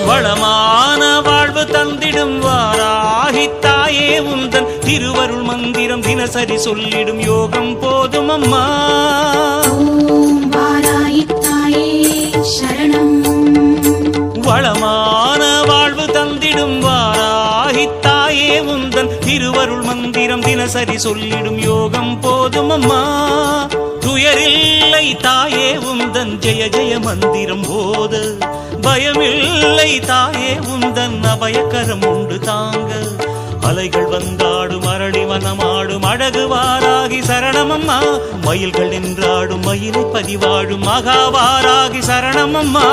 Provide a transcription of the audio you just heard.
வளமான வாழ்வு தந்திடும் வாராகித்தாயே உந்தன் திருவருள் மந்திரம் தினசரி சொல்லிடும் யோகம் போதும் அம்மா. வாராகித்தாயே சரணம். வளமான வாழ்வு தந்திடும் வாராகித்தாயே உந்தன் திருவருள் மந்திரம் தினசரி சொல்லிடும் யோகம் போதும் அம்மா. துயரில்லை தாயே உந்தன் ஜெய ஜெய மந்திரம் போத, பயமில்லை தாயே உந்தன் அபயக்கரம் உண்டு தாங்க. அலைகள் வந்தாடும் அரளி வனமாடும் அழகு வாராகி சரணமம்மா. மயில்கள் நின்றாடும் மயிலை பதிவாடும் மகாவாராகி சரணமம்மா.